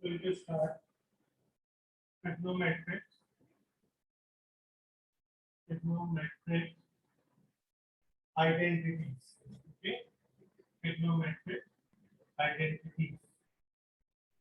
going to start trigonometric identities. Okay, trigonometric identities.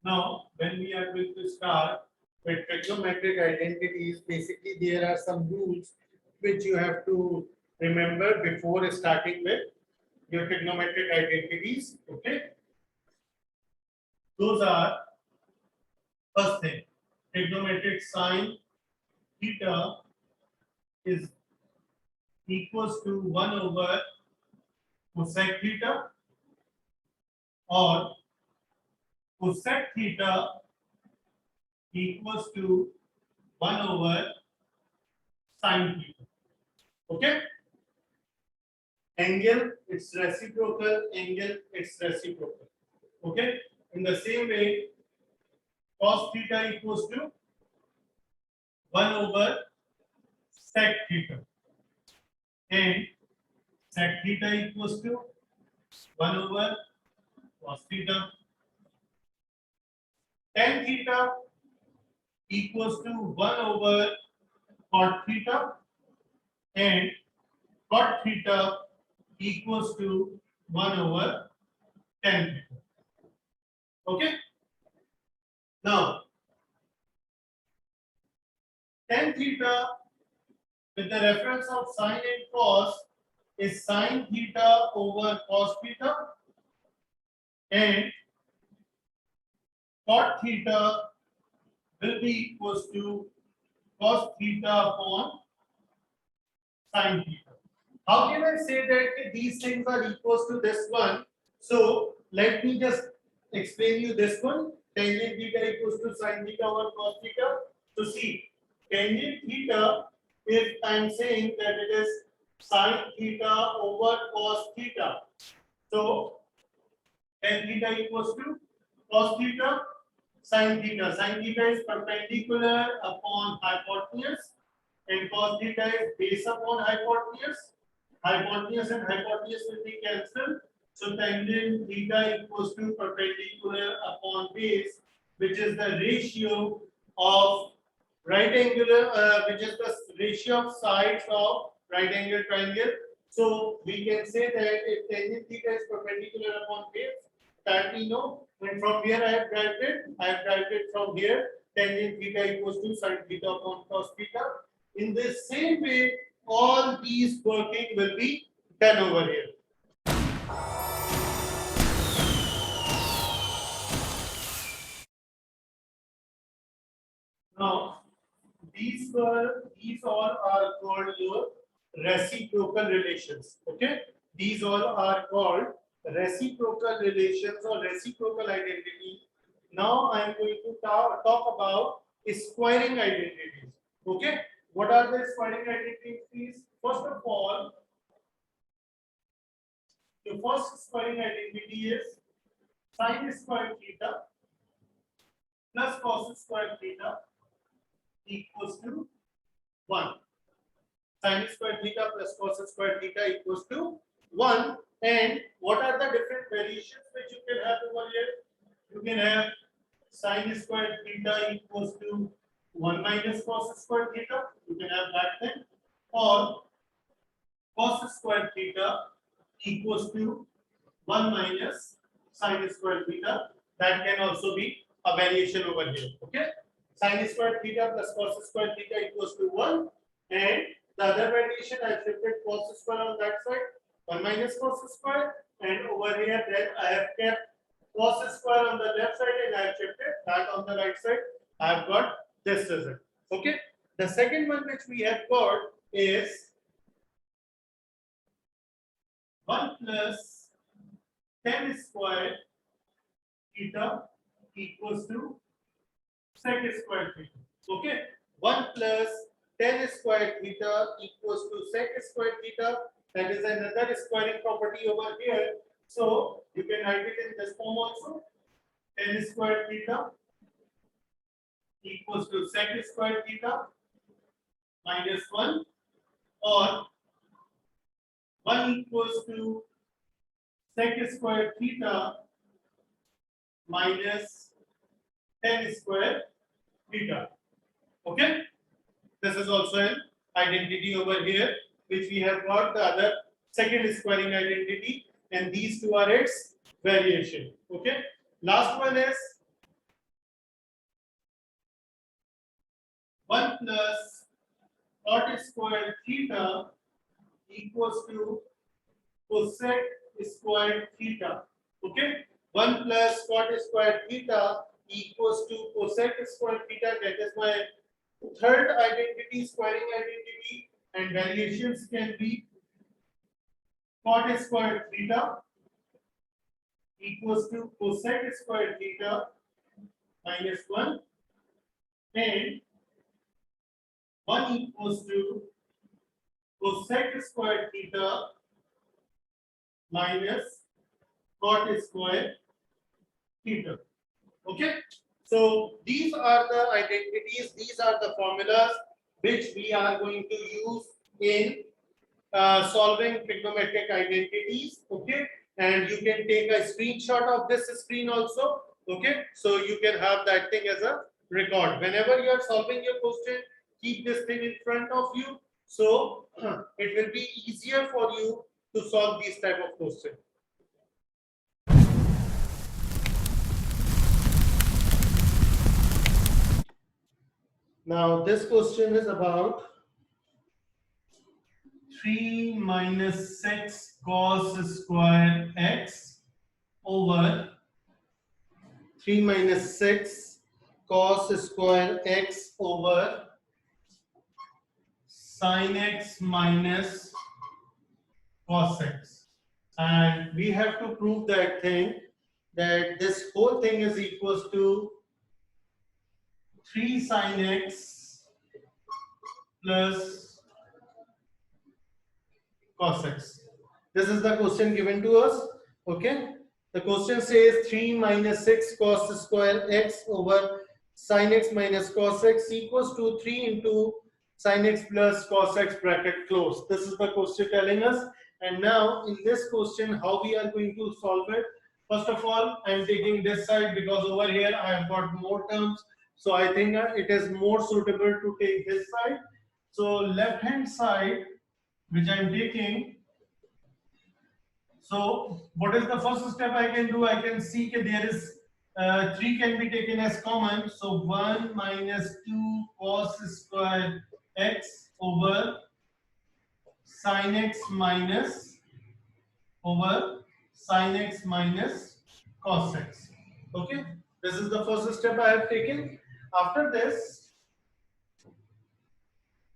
Now, when we are going to start with trigonometric identities, basically there are some rules which you have to remember before starting with your trigonometric identities. Okay, those are first thing, trigonometric sine theta is equals to 1 over cosec theta, or cosec theta equals to 1 over sine theta. Okay, angle it's reciprocal, angle it's reciprocal. Okay, in the same way cos theta equals to 1 over sec theta, and sec theta equals to 1 over cos theta. Tan theta equals to 1 over cot theta, and cot theta equals to 1 over tan theta. Okay, now tan theta with the reference of sine and cos is sine theta over cos theta, and cot theta will be equals to cos theta upon sine theta. How can I say that these things are equals to this one? So let me just explain you this one. Tangent theta equals to sine theta over cos theta. So see, tangent theta, if I am saying that it is sine theta over cos theta, so tan theta equals to cos theta sin theta. Sin theta is perpendicular upon hypotenuse, and cos theta is base upon hypotenuse. Hypotenuse and hypotenuse will be cancelled. So tangent theta equals to perpendicular upon base, which is the ratio of right angular, which is the ratio of sides of right angle triangle. So we can say that if tangent theta is perpendicular upon base, that we know. And from here I have derived it from here. Tangent theta equals to sin theta upon cos theta. In the same way, all these working will be done over here. Now, these all are called your reciprocal relations. Okay, these all are called reciprocal relations or reciprocal identity. Now I am going to talk about squaring identities. Okay, what are the squaring identities? First of all, the first squaring identity is sin square theta plus cos square theta equals to 1. Sin square theta plus cos square theta equals to 1. And what are the different variations which you can have over here? You can have sin square theta equals to 1 minus cos square theta. You can have that thing. Or cos square theta equals to 1 minus sin square theta. That can also be a variation over here. Okay. Sin square theta plus cos square theta equals to 1. And the other variation I have shifted cos square on that side, 1 minus cos square, and over here then I have kept cos square on the left side and I have shifted that on the right side. I have got this result. Okay. The second one which we have got is 1 plus tan square theta equals to sec square theta. Okay. 1 plus tan square theta equals to sec square theta. That is another squaring property over here. So you can write it in this form also. Tan square theta equals to sec square theta minus 1, or 1 equals to sec square theta minus 10 square theta. Okay, this is also an identity over here, which we have got the other second squaring identity, and these two are its variation. Okay, last one is 1 plus cot square theta equals to cosec square theta. Okay, 1 plus cot square theta equals to cosec square theta. That is my third identity, squaring identity, and variations can be cot square theta equals to cosec square theta minus 1, and 1 equals to cosec square theta minus cot square theta. Okay, so these are the identities, these are the formulas which we are going to use in solving trigonometric identities. Okay, and you can take a screenshot of this screen also. Okay, so you can have that thing as a record whenever you are solving your question. Keep this thing in front of you, so it will be easier for you to solve these type of questions. Now this question is about 3 minus 6 cos square x over 3 minus 6 cos square x over sin x minus cos x. And we have to prove that thing, that this whole thing is equals to 3 sin x plus cos x. This is the question given to us. Okay, the question says 3 minus 6 cos square x over sin x minus cos x equals to 3 into sin x plus cos x bracket close. This is the question telling us. And now in this question, how we are going to solve it? First of all, I am taking this side because over here I have got more terms. So I think it is more suitable to take this side. So left hand side, which I am taking. So what is the first step I can do? I can see that there is 3 can be taken as common. So 1 minus 2 cos square x over sin x minus cos x. Okay, this is the first step I have taken. After this,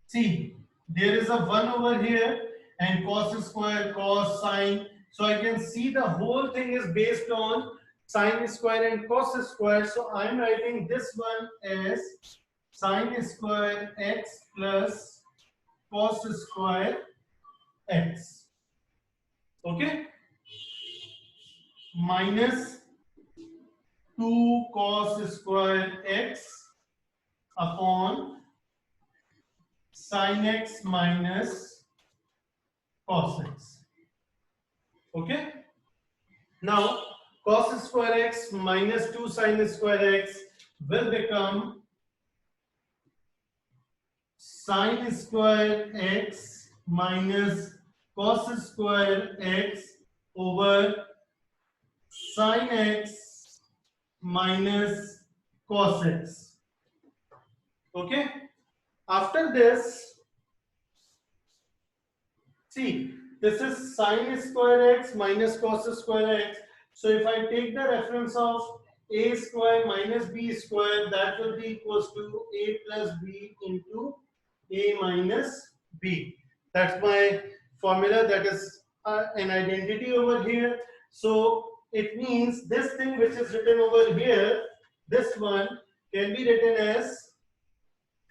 see, there is a 1 over here and cos square, cos, sine. So I can see the whole thing is based on sine square and cos square. So I am writing this one as sine square x plus cos square x. Okay, minus 2 cos square x upon sin x minus cos x. Okay, now cos square x minus 2 sin square x will become sin square x minus cos square x over sin x minus cos x. Okay, after this, see, this is sin square x minus cos square x. So if I take the reference of a square minus b square, that will be equals to a plus b into a minus b. That's my formula. That is an identity over here. So it means this thing which is written over here, this one can be written as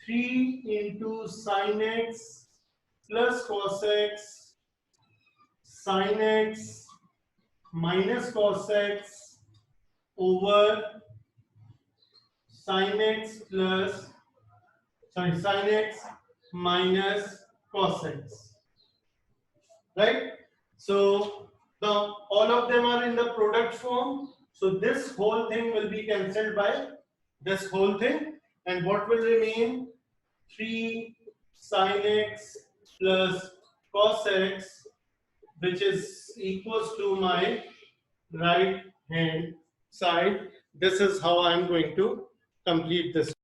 3 into sin x plus cos x sin x minus cos x over sin x minus cos x, right? So now all of them are in the product form, so this whole thing will be cancelled by this whole thing, and what will remain? 3 sin x plus cos x, which is equals to my right hand side. This is how I'm going to complete this.